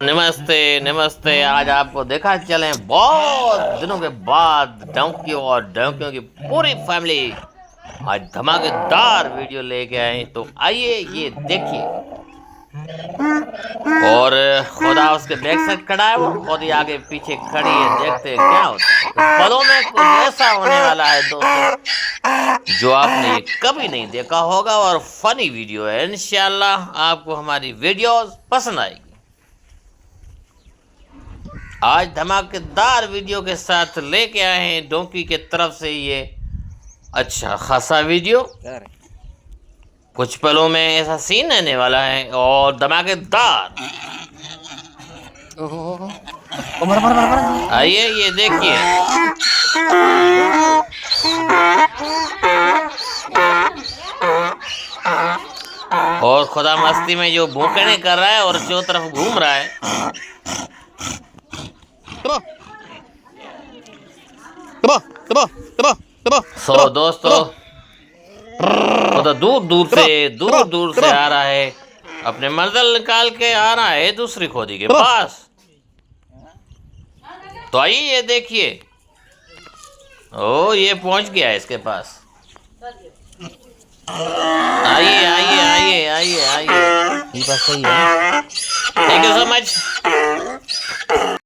नमस्ते नमस्ते। आज आपको देखा चले बहुत दिनों के बाद डोंकी और डोंकियों की पूरी फैमिली आज धमाकेदार वीडियो लेके आए। तो आइए ये देखिए। और खुदा उसके बैक साइड खड़ा है, वो खुद ही आगे पीछे खड़ी है। देखते हैं क्या होता है। कुछ पलों में कुछ ऐसा होने वाला है दोस्तों जो आपने ये कभी नहीं देखा होगा, और फनी वीडियो है। इंशाल्लाह आपको हमारी वीडियोस पसंद आएगी। आज धमाकेदार वीडियो के साथ लेके आए हैं डोंकी के तरफ से ये अच्छा खासा वीडियो। कुछ पलों में ऐसा सीन रहने वाला है और धमाकेदार। आइए ये देखिए। और खुदा मस्ती में जो भूखने कर रहा है और चारों तरफ घूम रहा है। सो दोस्तों खुदा दूर दूर से आ रहा है, अपने मंजिल निकाल के आ रहा है दूसरी खोदी के पास। तो आइए ये देखिए। ओ ये पहुंच गया है इसके पास। आइए आइए आइए आइए आइए। ये बात सही है। Thank you so much.